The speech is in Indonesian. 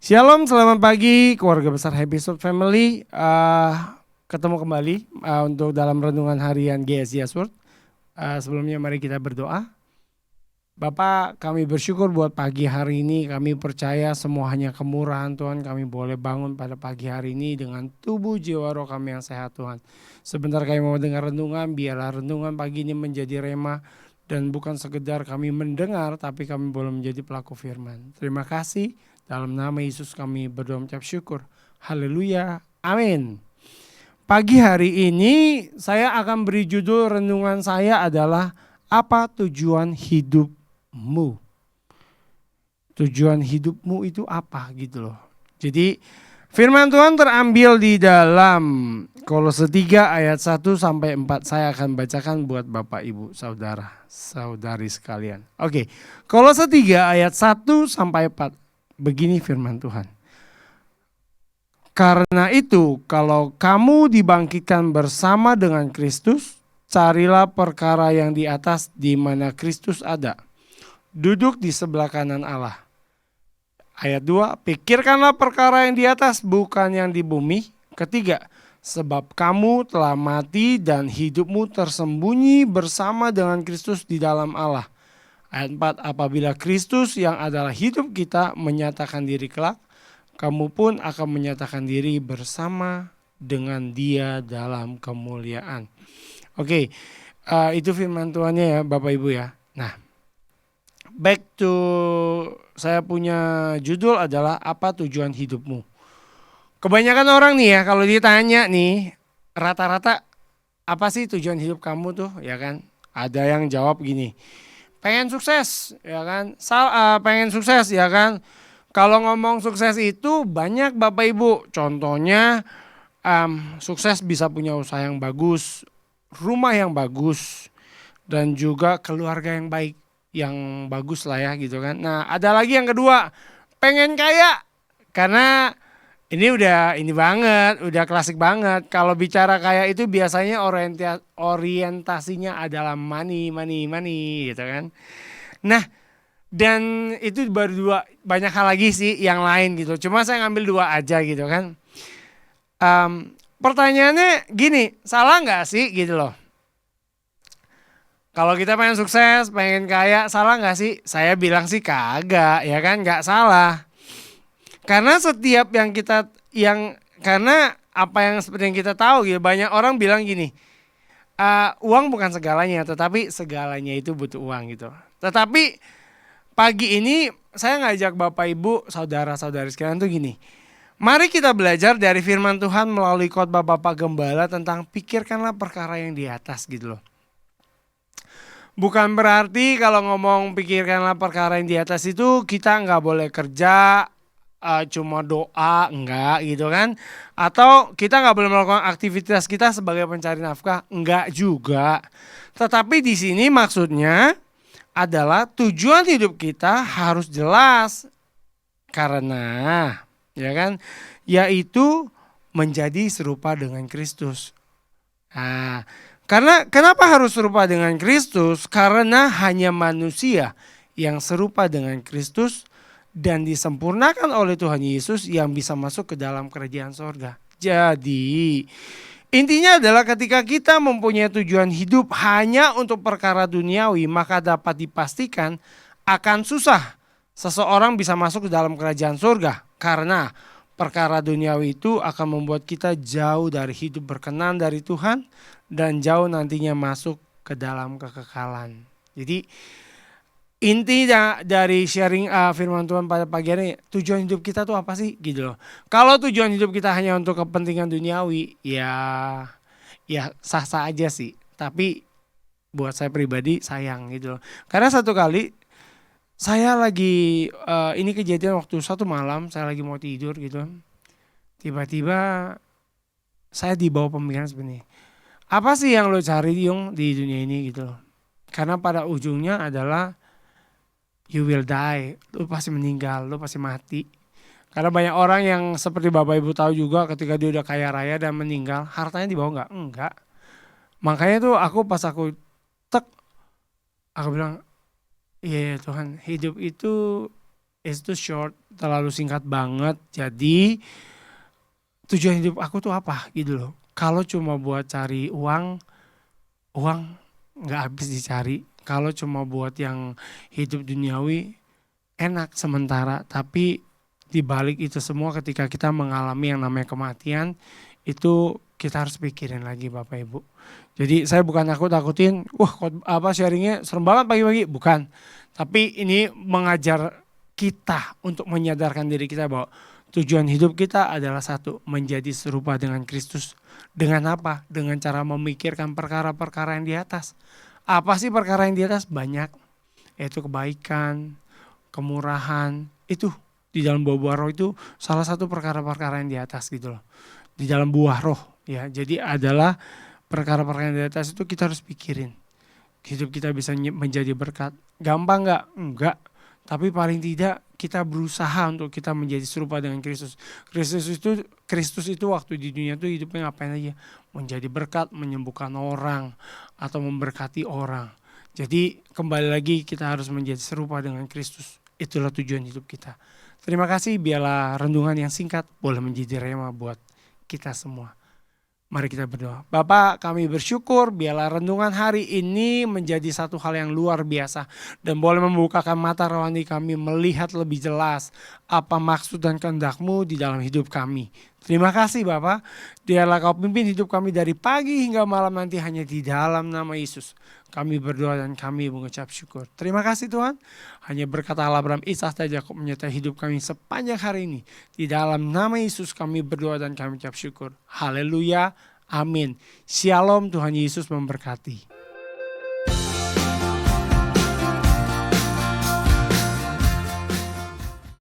Shalom, selamat pagi keluarga besar Happy Soul Family. Ketemu kembali untuk dalam renungan harian GSJ Word. Sebelumnya mari kita berdoa. Bapak, kami bersyukur buat pagi hari ini. Kami percaya semua hanya kemurahan Tuhan. Kami boleh bangun pada pagi hari ini dengan tubuh jiwa roh kami yang sehat Tuhan. Sebentar kami mau dengar renungan, biarlah renungan pagi ini menjadi rema. Dan bukan sekedar kami mendengar, tapi kami boleh menjadi pelaku firman. Terima kasih. Dalam nama Yesus kami berdoa mengucap syukur. Haleluya. Amin. Pagi hari ini saya akan beri judul renungan saya adalah apa tujuan hidupmu? Tujuan hidupmu itu apa gitu loh. Jadi firman Tuhan terambil di dalam Kolose 3 ayat 1 sampai 4. Saya akan bacakan buat Bapak Ibu Saudara saudari sekalian. Oke. Kolose 3 ayat 1 sampai 4. Begini firman Tuhan. Karena itu, kalau kamu dibangkitkan bersama dengan Kristus, carilah perkara yang di atas di mana Kristus ada, duduk di sebelah kanan Allah. Ayat 2, pikirkanlah perkara yang di atas, bukan yang di bumi. Ketiga, sebab kamu telah mati dan hidupmu tersembunyi bersama dengan Kristus di dalam Allah. Ayat 4, apabila Kristus yang adalah hidup kita menyatakan diri kelak, kamu pun akan menyatakan diri bersama dengan Dia dalam kemuliaan. Oke, itu firman Tuhannya ya Bapak Ibu ya. Nah, back to saya punya judul adalah apa tujuan hidupmu. Kebanyakan orang nih ya kalau ditanya nih, rata-rata apa sih tujuan hidup kamu tuh ya kan? Ada yang jawab gini. Pengen sukses ya kan, pengen sukses ya kan. Kalau ngomong sukses itu banyak Bapak Ibu. Contohnya sukses bisa punya usaha yang bagus, rumah yang bagus, dan juga keluarga yang baik, yang bagus lah ya gitu kan. Nah ada lagi yang kedua, pengen kaya. Karena ini banget, udah klasik banget. Kalau bicara kaya itu biasanya orientasinya adalah money gitu kan. Nah, dan itu baru dua, banyak hal lagi sih yang lain gitu. Cuma saya ngambil dua aja gitu kan. Pertanyaannya gini, salah nggak sih gitu loh? Kalau kita pengen sukses, pengen kaya, salah nggak sih? Saya bilang sih kagak, ya kan, nggak salah. Karena setiap karena apa yang seperti yang kita tahu gitu, banyak orang bilang gini, uang bukan segalanya, tetapi segalanya itu butuh uang gitu. Tetapi pagi ini saya ngajak Bapak Ibu, saudara-saudari sekalian tuh gini, mari kita belajar dari firman Tuhan melalui khotbah Bapak Gembala tentang pikirkanlah perkara yang di atas gitu loh. Bukan berarti kalau ngomong pikirkanlah perkara yang di atas itu kita nggak boleh kerja, cuma doa, enggak gitu kan. Atau kita nggak boleh melakukan aktivitas kita sebagai pencari nafkah, enggak juga. Tetapi di sini maksudnya adalah tujuan hidup kita harus jelas. Karena ya kan, yaitu menjadi serupa dengan Kristus. Nah, karena kenapa harus serupa dengan Kristus? Karena hanya manusia yang serupa dengan Kristus dan disempurnakan oleh Tuhan Yesus yang bisa masuk ke dalam kerajaan sorga. Jadi intinya adalah ketika kita mempunyai tujuan hidup hanya untuk perkara duniawi, maka dapat dipastikan akan susah seseorang bisa masuk ke dalam kerajaan surga. Karena perkara duniawi itu akan membuat kita jauh dari hidup berkenan dari Tuhan dan jauh nantinya masuk ke dalam kekekalan. Jadi inti dari sharing firman Tuhan pada pagi hari, tujuan hidup kita tuh apa sih gitu loh. Kalau tujuan hidup kita hanya untuk kepentingan duniawi, ya sah-sah aja sih. Tapi buat saya pribadi sayang gitu loh. Karena satu kali saya lagi ini kejadian waktu satu malam saya lagi mau tidur gitu. Tiba-tiba saya dibawa pemikiran seperti ini. Apa sih yang lo cari Yung di dunia ini gitu loh. Karena pada ujungnya adalah you will die, lu pasti meninggal, lu pasti mati. Karena banyak orang yang seperti Bapak Ibu tahu juga ketika dia udah kaya raya dan meninggal, hartanya dibawa nggak? Enggak. Makanya tuh pas aku bilang, iya Tuhan, hidup itu It's too short, terlalu singkat banget. Jadi tujuan hidup aku tuh apa gitu loh. Kalau cuma buat cari uang, uang nggak habis dicari. Kalau cuma buat yang hidup duniawi, enak sementara. Tapi di balik itu semua ketika kita mengalami yang namanya kematian, itu kita harus pikirin lagi Bapak Ibu. Jadi saya bukan takut-takutin, sharingnya serem banget pagi-pagi, bukan. Tapi ini mengajar kita untuk menyadarkan diri kita bahwa tujuan hidup kita adalah satu, menjadi serupa dengan Kristus. Dengan apa? Dengan cara memikirkan perkara-perkara yang di atas. Apa sih perkara yang di atas? Banyak. Yaitu kebaikan, kemurahan, itu di dalam buah-buah roh itu salah satu perkara-perkara yang di atas gitu loh. Di dalam buah roh ya. Jadi adalah perkara-perkara yang di atas itu kita harus pikirin. Hidup kita bisa menjadi berkat. Gampang nggak? Enggak. Tapi paling tidak kita berusaha untuk kita menjadi serupa dengan Kristus. Kristus itu waktu di dunia itu hidupnya ngapain aja? Menjadi berkat, menyembuhkan orang atau memberkati orang. Jadi kembali lagi kita harus menjadi serupa dengan Kristus. Itulah tujuan hidup kita. Terima kasih, biarlah renungan yang singkat boleh menjadi rema buat kita semua. Mari kita berdoa. Bapa, kami bersyukur biarlah renungan hari ini menjadi satu hal yang luar biasa dan boleh membukakan mata rohani kami melihat lebih jelas apa maksud dan kehendak-Mu di dalam hidup kami. Terima kasih Bapa, biarlah Kau pimpin hidup kami dari pagi hingga malam nanti hanya di dalam nama Yesus. Kami berdoa dan kami mengucap syukur. Terima kasih Tuhan. Hanya berkat Allah Abraham, Ishak dan Yakub menyertai hidup kami sepanjang hari ini. Di dalam nama Yesus kami berdoa dan kami mengucap syukur. Haleluya. Amin. Shalom, Tuhan Yesus memberkati.